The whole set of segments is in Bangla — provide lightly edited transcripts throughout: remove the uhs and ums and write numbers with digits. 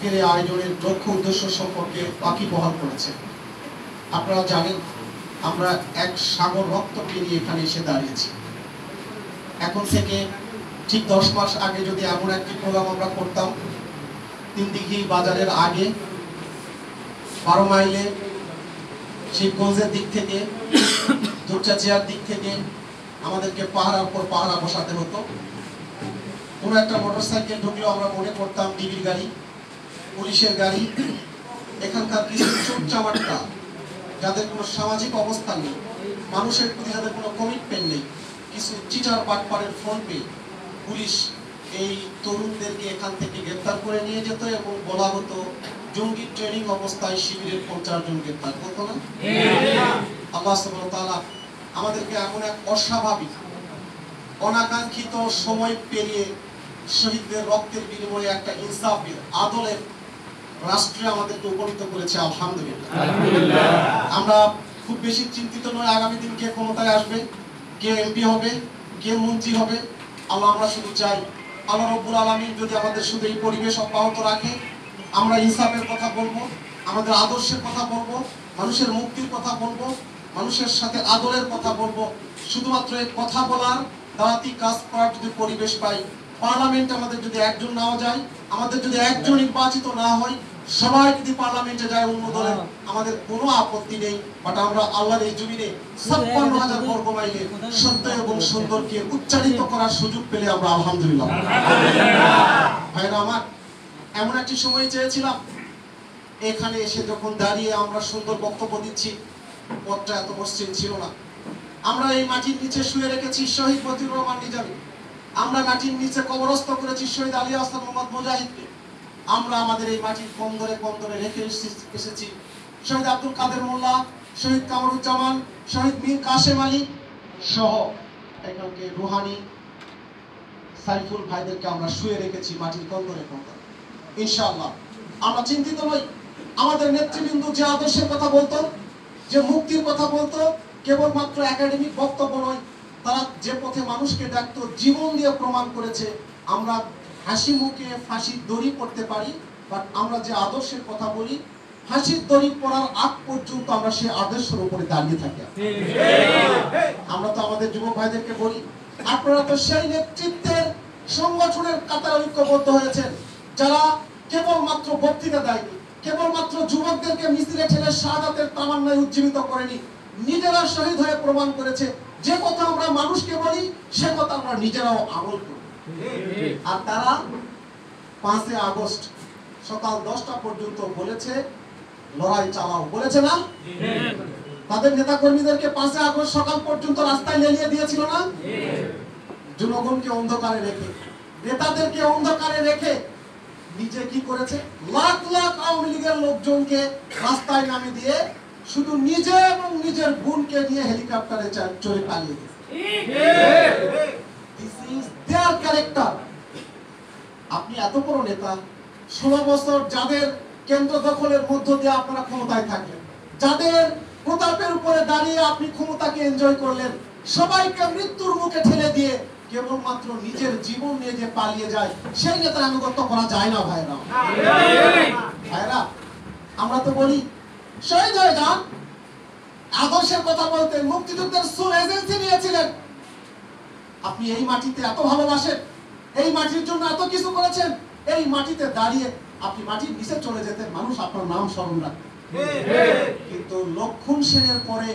আজকের এই আয়োজনের লক্ষ্য উদ্দেশ্য সম্পর্কে ওয়াকিবহাল করেছে। আপনারা জানেন আমরা এক সাগর রক্ত পেরিয়ে এখানে এসে দাঁড়িয়েছি। এখন থেকে ঠিক 10 মাস আগে যদি এমন একটি প্রোগ্রাম আমরা করতাম, তিনদিঘি বাজারের আগে 12 মাইলে শিবগঞ্জের দিক থেকে, দুপচাচিয়ার দিক থেকে আমাদেরকে পাহাড়ার পর পাহাড়া বসাতে হতো। কোনো একটা মোটরসাইকেল ঢুকলেও আমরা মনে করতাম ডিবির গাড়ি, পুলিশের গাড়ি। এখানকার কিছু চোরচামারটা, যাদের কোনো সামাজিক অবস্থান নেই, মানুষের প্রতি যাদের কোনো কমিটমেন্ট নেই, কিছু চিটার বাটপাড়ের ফোন পেয়ে পুলিশ এই তরুণদেরকে এখান থেকে গ্রেপ্তার করে নিয়ে যেত এবং বলা হতো জঙ্গি ট্রেনিং অবস্থায় শিবিরের 50 জন গ্রেপ্তার করতো না। আল্লাহ সুবহানাহু ওয়া তাআলা আমাদেরকে এমন এক অস্বাভাবিক অনাকাঙ্ক্ষিত সময় পেরিয়ে শহীদদের রক্তের বিনিময়ে একটা ইনসাফের আদলের রাষ্ট্রে আমাদেরকে উপনীত করেছে। আলহামদুলিল্লাহ। আমরা খুব বেশি চিন্তিত নয় আগামী দিন কে ক্ষমতায় আসবে, কে এমপি হবে, কে মন্ত্রী হবে। আমরা শুধু চাই আল্লাহ রাব্বুল আলামিন যদি আমাদের শুধু এই পরিবেশ অব্যাহত রাখে, আমরা ইনসাফের কথা বলবো, আমাদের আদর্শের কথা বলবো, মানুষের মুক্তির কথা বলবো, মানুষের সাথে আদরের কথা বলবো। শুধুমাত্র এই কথা বলার, দাওয়াতি কাজ করার যদি পরিবেশ পাই, পার্লামেন্টে আমাদের যদি একজন নাও যায়, আমাদের যদি একজন নির্বাচিত না হয়, সবাই যদি পার্লামেন্টে যায় অন্য দলের, আমাদের কোনো আপত্তি নেই। বাট আমরা আল্লাহর এই জমিনে 56,000 বর্গ মাইলে সত্য এবং সুন্দরকে উচ্চারিত করার সুযোগ পেলে আমরা আলহামদুলিল্লাহ। ভাইরা আমার, এমন একটি সময় চেয়েছিলাম এখানে এসে যখন দাঁড়িয়ে আমরা সুন্দর বক্তব্য দিচ্ছি, পথটা এত মসৃণ ছিল না। আমরা এই মাটির নিচে শুয়ে রেখেছি শহীদ মতিউর রহমান নিজামী, আমরা মাটির নিচে কবরস্থ করেছি শহীদ আলী আহসান মোহাম্মদ মুজাহিদকে, আমরা আমাদের এই মাটির কন্দরে কন্দরে রেখে এসেছি শহীদ আব্দুল কাদের মোল্লা, শহীদ কামরুজ্জামান, শহীদ মীর কাসেম আলী সহ এখানকে রুহানি সাইফুল ভাইদেরকে আমরা শুয়ে রেখেছি মাটির কন্দরে কন্দরে। ইনশাআল্লাহ আমরা চিন্তিত নই। আমাদের নেতৃবৃন্দ যে আদর্শের কথা বলতো, যে মুক্তির কথা বলতো, কেবলমাত্র একাডেমিক বক্তব্য নয়, তারা যে পথে মানুষকে ডাকতো, জীবন দিয়ে প্রমাণ করেছে। আমরা হাসি মুখে ফাঁসির দড়ি পড়তে পারি, বাট আমরা যে আদর্শের কথা বলি, ফাঁসির দড়ি পড়ার আগ পর্যন্ত আমরা সেই আদর্শের উপরে দাঁড়িয়ে থাকি। আমরা তো আমাদের যুবক ভাইদেরকে বলি, আপনারা তো সেই নেতৃত্বের সংগঠনের কাতারে ঐক্যবদ্ধ হয়েছেন, যারা কেবলমাত্র বক্তৃতা দেয়নি, কেবলমাত্র যুবকদেরকে মিছিলে ঠেলে শাহাদাতের তামান্নায় উজ্জীবিত করেনি, নিজেরা শহীদ হয়ে প্রমাণ করেছে যে কথা আমরা মানুষকে বলি সে কথা আমরা নিজেরাও আমল করি। আর তারা 5 আগস্ট সকাল 10টা পর্যন্ত বলেছে লড়াই চালাও, বলেছে না? তাদের নেতা কর্মীদেরকে 5 আগস্ট সকাল পর্যন্ত রাস্তায় লেলিয়ে দিয়েছিল না? জনগণকে অন্ধকারে রেখে, নেতাদেরকে অন্ধকারে রেখে নিজে কি করেছে? লাখ লাখ আওয়ামী লীগের লোকজনকে রাস্তায় নামিয়ে দিয়ে শুধু নিজে এবং নিজের বোনকে নিয়ে হেলিকপ্টারে চড়ে পালিয়ে গেছে। This is their character. আপনি এত বড় নেতা, 16 বছর যাদের কেন্দ্র দখলের মধ্য দিয়ে আপনারা ক্ষমতায় থাকলেন, যাদের প্রতাপের উপরে দাঁড়িয়ে আপনি ক্ষমতাকে এনজয় করলেন, সবাইকে মৃত্যুর মুখে ঠেলে দিয়ে কেবলমাত্র নিজের জীবন নিয়ে যে পালিয়ে যায়, সেই নেতার আনুগত্য করা যায় না। ভাইরা ভাইরা, আমরা তো বলি শহীদ হয়ে যান। আদর্শের কথা বলতে মুক্তিযুদ্ধের সুল এজেন্সি নিয়েছিলেন। আপনি এই মাটিতে এত ভালোবাসেন, এই মাটির জন্য এত কিছু করেছেন, এই মাটিতে দাঁড়িয়ে আপনি মাটির নিচে চলে যেতেন, মানুষ আপনার নাম স্মরণ রাখত। কিন্তু লক্ষণ সেনের পরে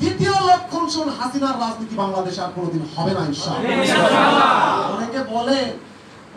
দ্বিতীয় লক্ষণ সেন হাসিনার রাজনীতি বাংলাদেশে আর কোনোদিন হবে না ইনশাআল্লাহ।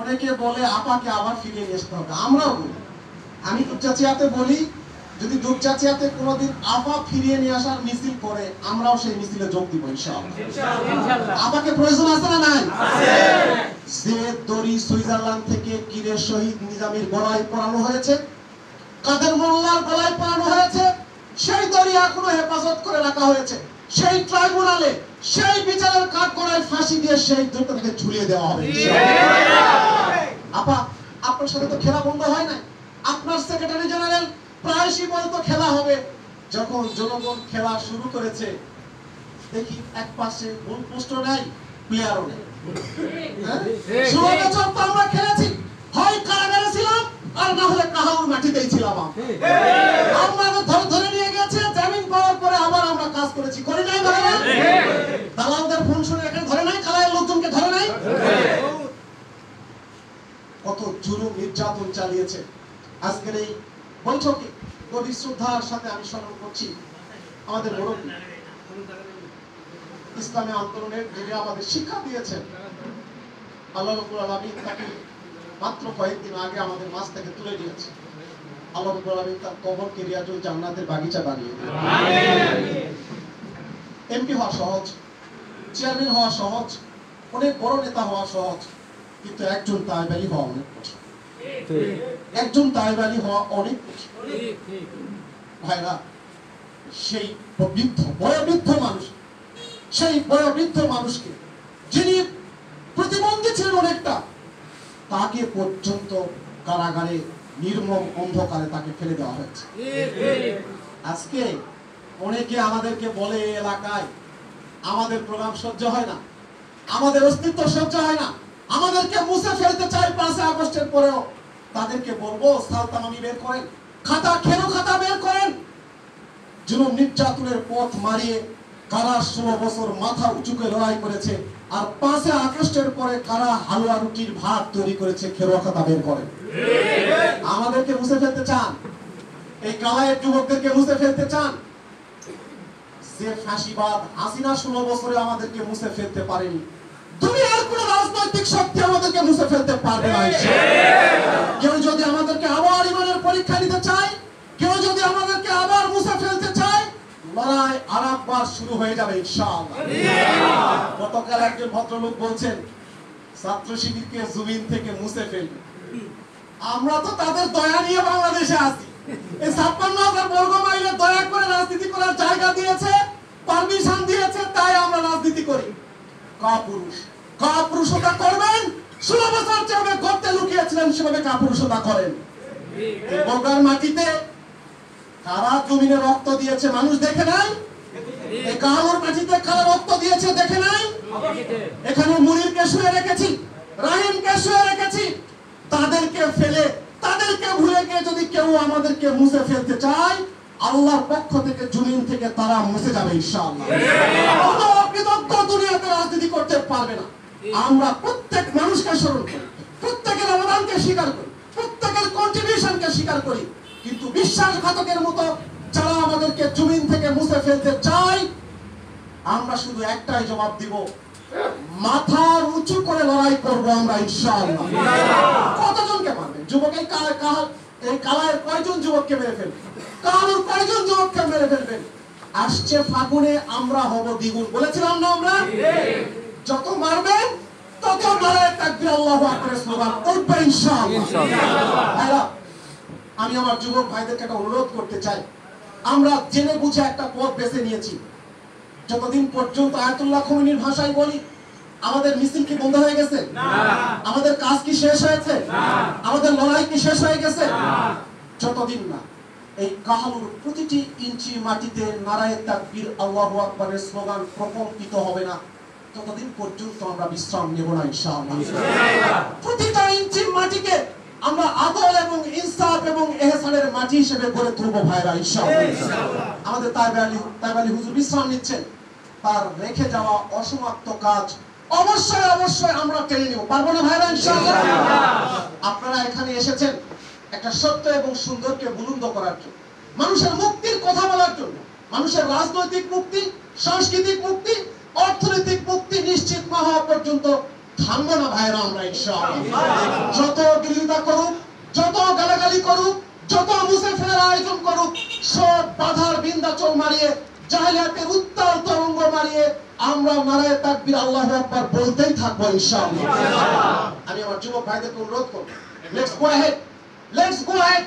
অনেকে বলে আপাকে আবার ফিরিয়ে নিয়ে আসতে হবে। আমরাও বলি, আমি দুপচাচিয়াতে বলি, যদি দুপচাচিয়াতে কোনোদিন আপা ফিরিয়ে নিয়ে আসার মিছিল করে, আমরাও সেই মিছিলে যোগ দিব ইনশাআল্লাহ। আপাকে প্রয়োজন আছে না নাই? যে দড়ি সুইজারল্যান্ড থেকে কিনে শহীদ নিজামীর গলায় পরানো হয়েছে, কাদের মোল্লার গলায় পরানো হয়েছে, সেই দড়ি এখনো হেফাজত করে রাখা হয়েছে। সেই ট্রাইব্যুনালে সেই বিচারের কাঠগড়ায় ফাঁসি দিয়ে সেই দুটোকে ঝুলিয়ে দেওয়া হবে ইনশাআল্লাহ। আপা, আপনার সাথে তো খেলা বন্ধ হয় না। আপনার সেক্রেটারি জেনারেল প্রায়শই বলতো খেলা হবে। যখন জনগণ খেলা শুরু করেছে, দেখি এক পাশে গোল পোস্টও নাই, প্লেয়ারও নেই। 16 বছর তো আমরা খেলেছি, হয় কারাগারে ছিলাম আর না হলে কাহাল করেছিলাম আমরা ধরে ধরে নিয়ে গেছে, জামিন পাওয়ার পরে আবার আমরা কাজ করেছি, করি নাই ভাইরা? দালালদের ফোন শুনে এখানে ধরে নাই, কালায়ের লোকজনকে ধরে নাই? কত জুলুম নির্যাতন চালিয়েছে। আজকের এই বৈঠকে গভীর শ্রদ্ধার সাথে আমি স্মরণ করছি আমাদের মুরব্বী, ইসলামী আন্দোলনের যিনি আমাদের শিক্ষা দিয়েছেন, আল্লাহ রাব্বুল আলামিন তাকে মাত্র কয়েকদিন আগে আমাদের মাঝ থেকে তুলে নিয়েছে। আল্লাহ রাব্বুল আলামিন তার কবরকে রিয়াজুল জান্নাতের বাগিচা বানিয়ে দিন। আমিন। এমপি হওয়া সহজ, চেয়ারম্যান হওয়া সহজ, অনেক বড় নেতা হওয়া সহজ, কিন্তু একজন তায়েব আলী হওয়া অনেক কঠিন। একজন তায়েব আলী হওয়া অনেক কঠিন ভাইরা। সেই বয়োবৃদ্ধ মানুষ, সেই বয়োবৃদ্ধ মানুষকে যিনি প্রতিবন্ধী ছিলেন অনেকটা, তাকে পর্যন্ত কারাগারে নির্মম অন্ধকারে তাকে ফেলে দেওয়া হয়েছে। আজকে অনেকে আমাদেরকে বলে এলাকায় আমাদের প্রোগ্রাম সহ্য হয় না, আমাদের অস্তিত্ব সহ্য হয় না, আমাদেরকে মুছে ফেলতে চাই 5 আগস্টের পরেও। তাদেরকে বলবো সালতামামি বের করেন, খাতা বের করেন। জুলুম নির্যাতনের পথ মারিয়ে কারা 16 বছর মাথা উঁচুকে লড়াই করেছে, আর 5 আগস্টের পরে কারা হালুয়া রুটির ভাত তৈরি করেছে, খেরোয়া খাতা বের করেন। আমাদেরকে মুছে ফেলতে চান, এই কালায়ের যুবকদেরকে মুছে ফেলতে চান। যে ফাঁসিবাদ হাসিনা 16 বছরে আমাদেরকে মুছে ফেলতে পারেনি, দুনিয়ার কোন রাজনৈতিক শক্তি আমাদেরকে মুছে ফেলতে পারবে না। কেউ যদি আমাদেরকে আবার ইমানের পরীক্ষা নিতে চায়, কেউ যদি আমাদেরকে আবার মুছে ফেলতে চায়, লড়াই আরেকবার শুরু হয়ে যাবে ইনশাআল্লাহ। গতকাল একজন ভদ্রলোক বলছেন ছাত্র শিবিরকে জমিন থেকে মুছে ফেলবে। আমরা তো তাদের দয়া নিয়ে বাংলাদেশে আছি। এই 56,000 বর্গ মাইলে দয়া করে রাজনীতি করার জায়গা দিয়েছে, পারমিশন দিয়েছে, তাই আমরা রাজনীতি করি। কাপুরুষতা করবেন, 16 বছর যেভাবে গর্তে লুকিয়েছিলেন সেভাবে কাপুরুষতা করেন। এই বগার মাটিতে কারা জমিনে রক্ত দিয়েছে মানুষ দেখে নাই? এই কালোর মাটিতে কারা রক্ত দিয়েছে দেখে নাই? এখানে মুনিরকে শুয়ে রেখেছি, রাহিমকে শুয়ে রেখেছি। তাদেরকে ফেলে, তাদেরকে ভুলে গিয়ে যদি কেউ আমাদেরকে মুছে ফেলতে চায়, আল্লাহর পক্ষ থেকে জমিন থেকে তারা মুছে যাবে ইনশাআল্লাহ। কোনো অকৃতজ্ঞ দুনিয়াতে রাজনীতি করতে পারবে না। আমরা প্রত্যেক মানুষকে স্মরণ করি, প্রত্যেকের অবদানকে স্বীকার করি, প্রত্যেকের কন্ট্রিবিউশনকে স্বীকার করি, কিন্তু বিশ্বাসঘাতকের মতো যারা আমাদেরকে জমিন থেকে মুছে ফেলতে চায়, আমরা শুধু একটাই জবাব দিব, মাথা উঁচু করে লড়াই করব আমরা ইনশাআল্লাহ। কতজনকে মারবেন? যুবকের এই কালায়ের কয়জন যুবককে মেরে ফেলবেন? কারোর কয়জন যুবককে মেরে ফেলবেন? আসছে ফাগুনে আমরা হব দ্বিগুণ, বলেছিলাম না আমরা? যত মারবেন তত নারায়ে তাকবীর আল্লাহু আকবার স্লোগান উঠবে ইনশাআল্লাহ। আমি আমার যুবক ভাইদেরকে একটা অনুরোধ করতে চাই, আমরা জেনে বুঝে একটা পথ বেছে নিয়েছি। যতদিন পর্যন্ত আয়াতুল্লাহ খোমেনির ভাষায় বলি, আমাদের মিছিল কি বন্ধ হয়ে গেছে? আমাদের কাজ কি শেষ হয়েছে? আমাদের লড়াই কি শেষ হয়ে গেছে? যতদিন না এই কাহালুর প্রতিটি ইঞ্চি মাটিতে নারায়ে তাকবীর আল্লাহু আকবারের স্লোগান প্রকম্পিত হবে না, ততদিন পর্যন্ত আমরা বিশ্রাম নেব না ইনশাআল্লাহ। প্রতিটা ইঞ্চি মাটিকে আমরা আদল এবং ইনসাফ এবং ইহসানের মাটি হিসেবে গড়ে তুলব ভাইরা ইনশাআল্লাহ। আমাদের তায়েব আলী হুজুর বিশ্রাম নিচ্ছেন, তার রেখে যাওয়া অসমাপ্ত কাজ অবশ্যই আমরা টেনে নেব, পারবো না ভাইরা ইনশাআল্লাহ। আপনারা এখানে এসেছেন একটা সত্য এবং সুন্দরকে বুলন্দ করার জন্য, মানুষের মুক্তির কথা বলার জন্য, মানুষের রাজনৈতিক মুক্তি, সাংস্কৃতিক মুক্তি, অর্থনৈতিক মুক্তি নিশ্চিত না হওয়া পর্যন্ত থামবো না ভাইরা আমরা ইনশাআল্লাহ। যত বিরোধিতা করুক, যত গালাগালি করুক, যত মুছে ফেলার আয়োজন করুক, সব বাধার বিন্দাচল মারিয়ে, জাহেলিয়াতের উত্তাল তরঙ্গ মারিয়ে আমরা নারায়ে তাকবীর আল্লাহু আকবার বলতেই থাকবো ইনশাআল্লাহ। আমি আমার যুবক ভাইদেরকে অনুরোধ করব, let's go ahead, let's go ahead.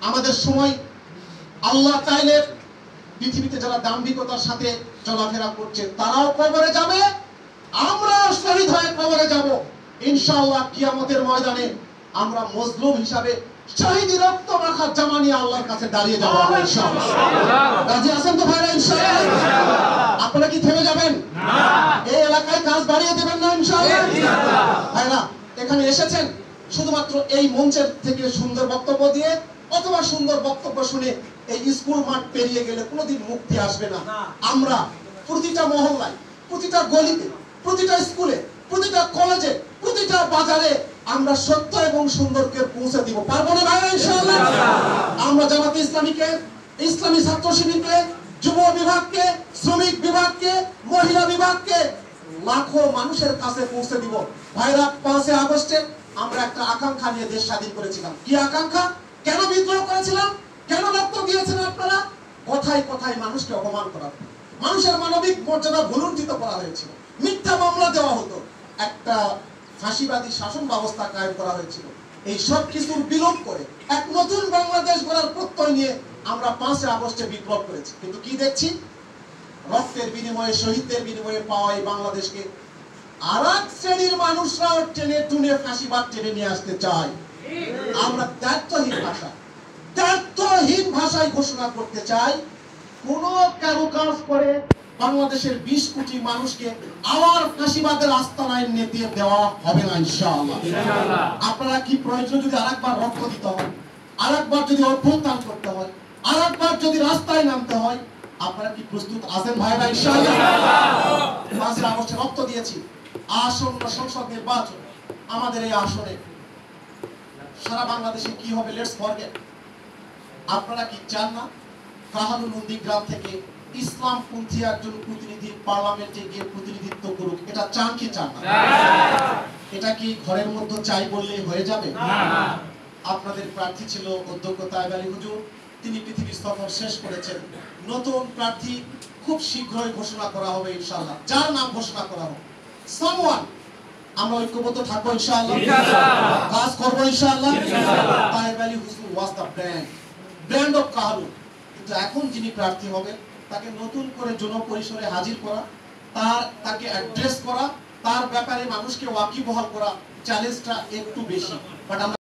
আমাদের সময় আল্লাহ চাইলে পৃথিবীতে যারা দাম্ভিকতার সাথে চলাফেরা করছে তারাও কবরে যাবে, আমরা শহীদ হয়ে কবরে যাব ইনশাআল্লাহ। কিয়ামতের ময়দানে আমরা মজলুম হিসাবে শহীদি রক্ত মাখা জামা নিয়ে আল্লাহর কাছে দাঁড়িয়ে যাব ইনশাআল্লাহ। রাজি আছেন তো ভাইরা ইনশাআল্লাহ? আপনারা কি থেমে যাবেন না? এই এলাকায় কাজ বাড়িয়ে দেবেন না ইনশাআল্লাহ? ভাইরা এখানে এসেছেন শুধুমাত্র এই মঞ্চের থেকে সুন্দর বক্তব্য দিয়ে অথবা সুন্দর বক্তব্য শুনে এই স্কুল মাঠ পেরিয়ে গেলে কোনোদিন মুক্তি আসবে না। আমরা প্রতিটা মহল্লায়, প্রতিটা গলিতে, প্রতিটা স্কুলে, প্রতিটা কলেজে, প্রতিটা বাজারে আমরা সত্য এবং সুন্দরকে পৌঁছে দিব। পারবো না ভাই? ইনশাআল্লাহ। আমরা জামাতে ইসলামীকে, ইসলামী ছাত্র শিবিরকে, যুব বিভাগকে, শ্রমিক বিভাগকে, মহিলা বিভাগকে লাখো মানুষের কাছে পৌঁছে দিব। ভাইরা, 5 আগস্টে আমরা একটা আকাঙ্ক্ষা নিয়ে দেশ স্বাধীন করেছিলাম। কি আকাঙ্ক্ষা? কেন বিদ্রোহ করেছিলাম? কেন রক্ত দিয়েছেন আপনারা? কথায় কথায় মানুষকে অপমান করা, মানুষের মানবিক মর্যাদা ভুলুণ্ঠিত করা হয়েছিল, মিথ্যা মামলা দেওয়া হতো, একটা ফাঁসিবাদী শাসন ব্যবস্থা কায়েম করা হয়েছিল। এই সব কিছুর বিলোপ করে এক নতুন বাংলাদেশ গড়ার প্রত্যয় নিয়ে আমরা 5 আগস্টে বিপ্লব করেছি। কিন্তু কি দেখছি? রক্তের বিনিময়ে, শহীদদের বিনিময়ে পাওয়া এই বাংলাদেশকে আরেক শ্রেণীর মানুষরাও টেনে টুনে ফাঁসিবাদ টেনে নিয়ে আসতে চায়। আমরা দায়িত্বহীন ভাষায় ঘোষণা করতে চাই, কোন কারুকাজ করে বাংলাদেশের 20 কোটি মানুষকে আবার ফাঁসিবাদের আস্তানায় নেতিয়ে দেওয়া হবে না ইনশাআল্লাহ। আপনারা কি প্রয়োজন যদি আরেকবার রক্ত দিতে হয়, আরেকবার যদি অভ্যুত্থান করতে হয়, আরেকবার যদি রাস্তায় নামতে হয়, আপনারা কি প্রস্তুত আছেন ভাইরা? ইনশাআল্লাহ। 5 আগস্টে রক্ত দিয়েছি। আসন্ন সংসদ নির্বাচন আমাদের এই আসনে সারা বাংলাদেশে কি হবে লেটস ফরগেট। আপনারা কি চান না কাহালু নন্দীগ্রাম থেকে ইসলামপন্থী একজন প্রতিনিধি পার্লামেন্টে গিয়ে প্রতিনিধিত্ব করুক? এটা চান কি চান না? এটা কি ঘরের মধ্যে চাই বললেই হয়ে যাবে? আপনাদের প্রার্থী ছিল অধ্যক্ষ তায়েব আলী হুজুর, তিনি পৃথিবীর সফর শেষ করেছেন। নতুন প্রার্থী খুব শীঘ্রই ঘোষণা করা হবে ইনশাআল্লাহ। যার নাম ঘোষণা করা হবে, সামওয়ান, আমরা ঐক্যবদ্ধ থাকবো ইনশাআল্লাহ, কাজ করবো ইনশাআল্লাহ। তায়েব আলী হুজুর was the brand of Kahalu. কিন্তু এখন যিনি প্রার্থী হবে তাকে নতুন করে জনপরিসরে হাজির করা, তাকে অ্যাড্রেস করা, তার ব্যাপারে মানুষকে ওয়াকিবহাল করা, চ্যালেঞ্জটা একটু বেশি। বাট